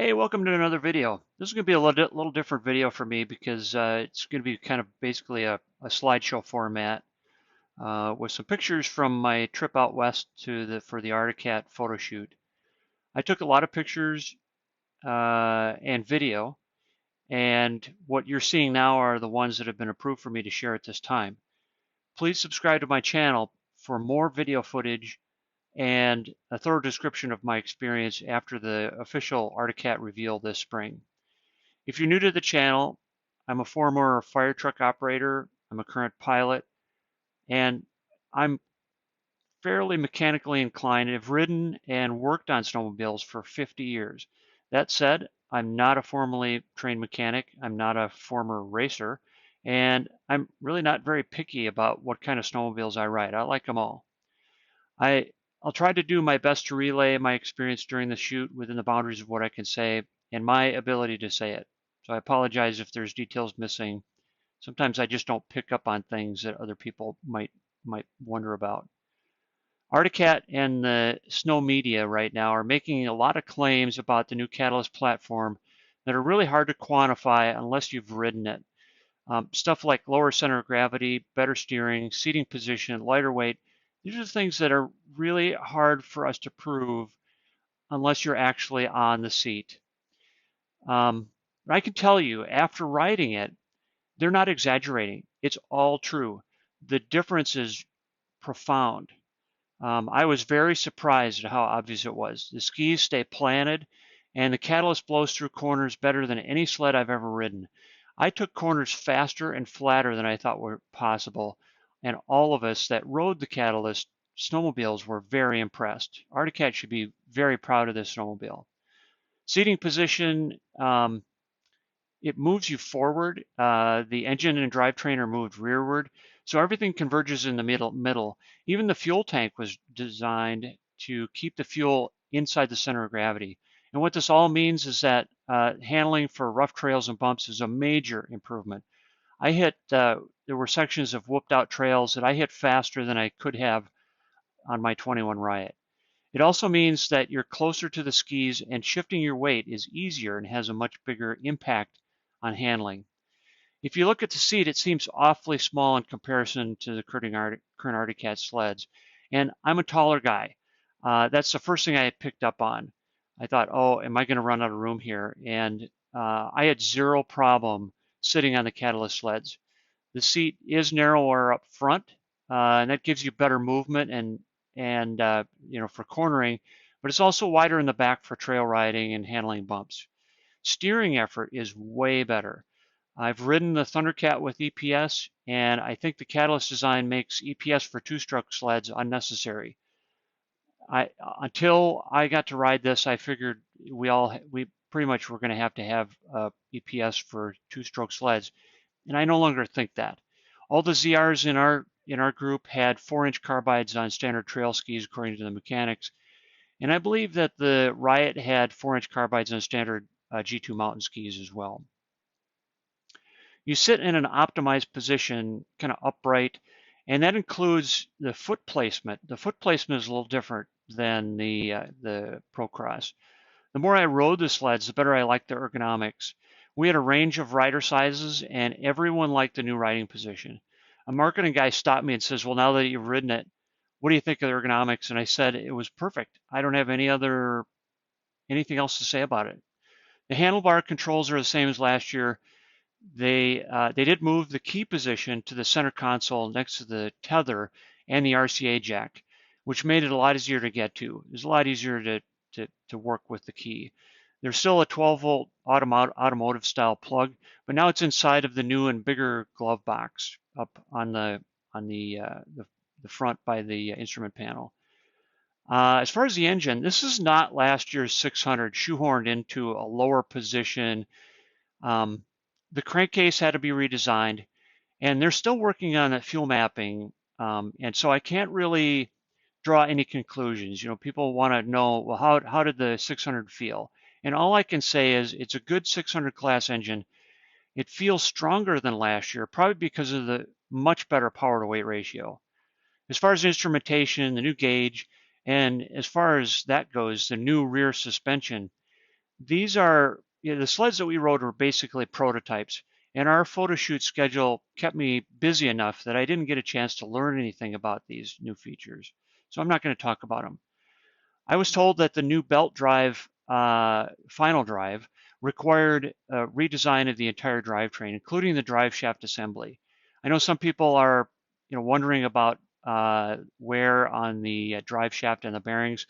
Hey, welcome to another video. This is going to be a little different video for me because it's going to be kind of basically a slideshow format with some pictures from my trip out west for the Arctic photo shoot. I took a lot of pictures and video, and what you're seeing now are the ones that have been approved for me to share at this time. Please subscribe to my channel for more video footage and a thorough description of my experience after the official Arctic reveal this spring. If you're new to the channel, I'm a former fire truck operator, I'm a current pilot, and I'm fairly mechanically inclined and have ridden and worked on snowmobiles for 50 years. That said, I'm not a formally trained mechanic, I'm not a former racer, and I'm really not very picky about what kind of snowmobiles I ride. I like them all. I, I'll try to do my best to relay my experience during the shoot within the boundaries of what I can say and my ability to say it. So I apologize if there's details missing. Sometimes I just don't pick up on things that other people might wonder about. Arctic and the snow media right now are making a lot of claims about the new Catalyst platform that are really hard to quantify unless you've ridden it. Stuff like lower center of gravity, better steering, seating position, lighter weight. These are things that are really hard for us to prove unless you're actually on the seat. I can tell you, after riding it, they're not exaggerating. It's all true. The difference is profound. I was very surprised at how obvious it was. The skis stay planted, and the Catalyst blows through corners better than any sled I've ever ridden. I took corners faster and flatter than I thought were possible, and all of us that rode the Catalyst snowmobiles were very impressed. Arctic should be very proud of this snowmobile. Seating position, it moves you forward. The engine and drivetrain are moved rearward, so everything converges in the middle. Even the fuel tank was designed to keep the fuel inside the center of gravity. And what this all means is that handling for rough trails and bumps is a major improvement. There were sections of whooped out trails that I hit faster than I could have on my 21 Riot. It also means that you're closer to the skis and shifting your weight is easier and has a much bigger impact on handling. If you look at the seat, it seems awfully small in comparison to the current Arctic sleds. And I'm a taller guy. That's the first thing I had picked up on. I thought, oh, am I going to run out of room here? And I had zero problem sitting on the Catalyst sleds. The seat is narrower up front, and that gives you better movement and for cornering, but it's also wider in the back for trail riding and handling bumps. Steering effort is way better. I've ridden the Thundercat with EPS, and I think the Catalyst design makes EPS for two-stroke sleds unnecessary. Until I got to ride this, I figured we pretty much were going to have EPS for two-stroke sleds, and I no longer think that. All the ZRs in our group had 4-inch carbides on standard trail skis, according to the mechanics, and I believe that the Riot had 4-inch carbides on standard G2 mountain skis as well. You sit in an optimized position, kind of upright, and that includes the foot placement. The foot placement is a little different than the Procross. The more I rode the sleds, the better I liked the ergonomics. We had a range of rider sizes, and everyone liked the new riding position. A marketing guy stopped me and says, well, now that you've ridden it, what do you think of the ergonomics? And I said, it was perfect. I don't have anything else to say about it. The handlebar controls are the same as last year. They did move the key position to the center console next to the tether and the RCA jack, which made it a lot easier to get to. It was a lot easier to work with the key. There's still a 12-volt automotive style plug, but now it's inside of the new and bigger glove box up on the front by the instrument panel. As far as the engine, this is not last year's 600 shoehorned into a lower position. The crankcase had to be redesigned, and they're still working on that fuel mapping, and so I can't really draw any conclusions. You know, people want to know, well, how did the 600 feel? And all I can say is it's a good 600 class engine. It feels stronger than last year, probably because of the much better power to weight ratio. As far as instrumentation, the new gauge, and as far as that goes, the new rear suspension, these are, the sleds that we rode were basically prototypes, and our photo shoot schedule kept me busy enough that I didn't get a chance to learn anything about these new features. So I'm not going to talk about them. I was told that the new belt drive, final drive, required a redesign of the entire drivetrain, including the drive shaft assembly. I know some people are, wondering about wear on the drive shaft and the bearings.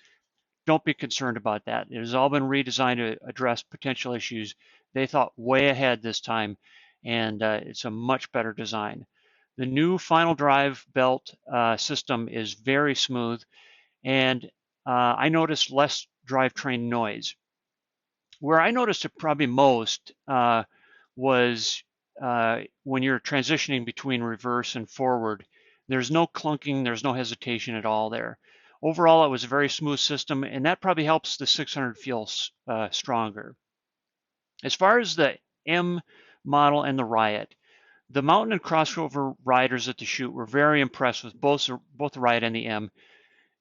Don't be concerned about that. It has all been redesigned to address potential issues. They thought way ahead this time, and it's a much better design. The new final drive belt system is very smooth, and I noticed less drivetrain noise. Where I noticed it probably most was when you're transitioning between reverse and forward. There's no clunking, there's no hesitation at all there. Overall, it was a very smooth system, and that probably helps the 600 feel stronger. As far as the M model and the Riot, the mountain and crossover riders at the shoot were very impressed with both the Riot and the M,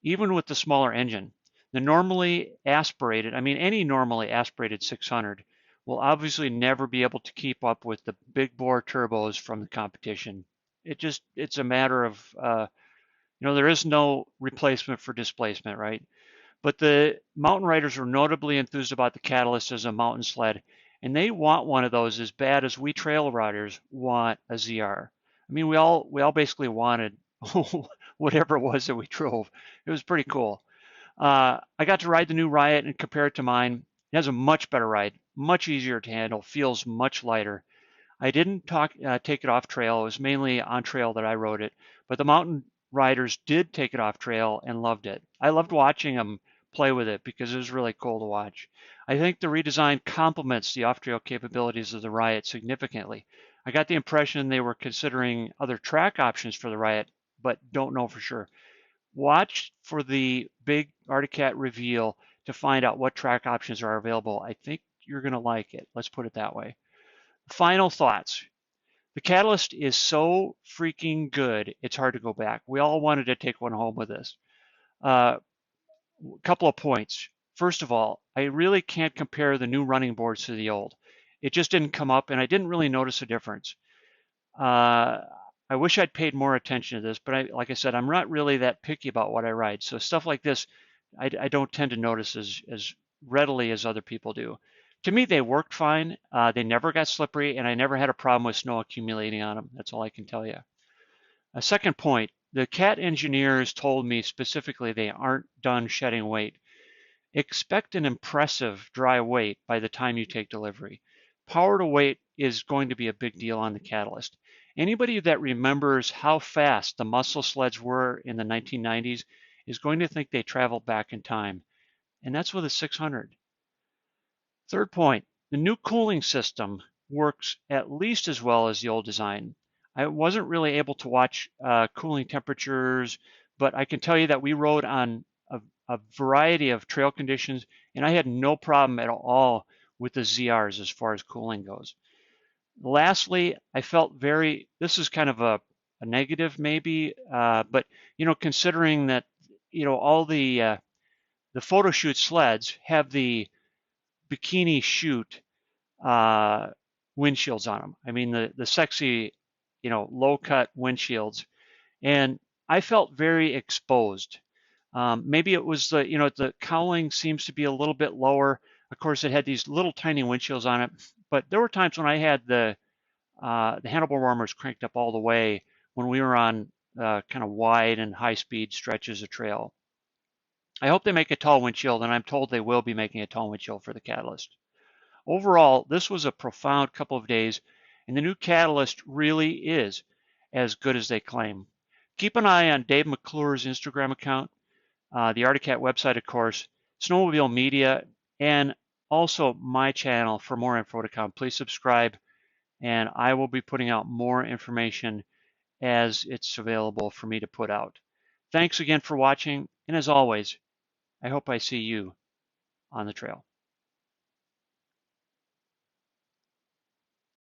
even with the smaller engine. The normally aspirated, I mean, any normally aspirated 600 will obviously never be able to keep up with the big bore turbos from the competition. It's a matter of, there is no replacement for displacement, right? But the mountain riders were notably enthused about the Catalyst as a mountain sled, and they want one of those as bad as we trail riders want a ZR. I mean, we all basically wanted whatever it was that we drove. It was pretty cool. I got to ride the new Riot and compare it to mine. It has a much better ride, much easier to handle, feels much lighter. I didn't take it off trail. It was mainly on trail that I rode it, but the mountain riders did take it off trail and loved it. I loved watching them play with it because it was really cool to watch. I think the redesign complements the off-trail capabilities of the Riot significantly. I got the impression they were considering other track options for the Riot, but don't know for sure. Watch for the big Arctic Cat reveal to find out what track options are available. I think you're going to like it. Let's put it that way. Final thoughts. The Catalyst is so freaking good, it's hard to go back. We all wanted to take one home with us. A couple of points. First of all, I really can't compare the new running boards to the old. It just didn't come up, and I didn't really notice a difference. I wish I'd paid more attention to this, but like I said, I'm not really that picky about what I ride. So stuff like this, I don't tend to notice as readily as other people do. To me, they worked fine. They never got slippery, and I never had a problem with snow accumulating on them. That's all I can tell you. A second point, the CAT engineers told me specifically they aren't done shedding weight. Expect an impressive dry weight by the time you take delivery. Power to weight is going to be a big deal on the Catalyst. Anybody that remembers how fast the muscle sleds were in the 1990s is going to think they traveled back in time. And that's with a 600. Third point, the new cooling system works at least as well as the old design. I wasn't really able to watch cooling temperatures, but I can tell you that we rode on a variety of trail conditions, and I had no problem at all with the ZRs as far as cooling goes. Lastly, I felt this is kind of a negative maybe, but considering that, all the photo shoot sleds have the bikini shoot windshields on them. I mean, the sexy, low cut windshields. And I felt very exposed. Maybe it was the cowling seems to be a little bit lower. Of course, it had these little tiny windshields on it, but there were times when I had the handlebar warmers cranked up all the way when we were on kind of wide and high speed stretches of trail. I hope they make a tall windshield, and I'm told they will be making a tall windshield for the Catalyst. Overall, this was a profound couple of days, and the new Catalyst really is as good as they claim. Keep an eye on Dave McClure's Instagram account, the Arctic Cat website, of course, Snowmobile Media, and also my channel for more info to come. Please subscribe, and I will be putting out more information as it's available for me to put out. Thanks again for watching, and as always, I hope I see you on the trail.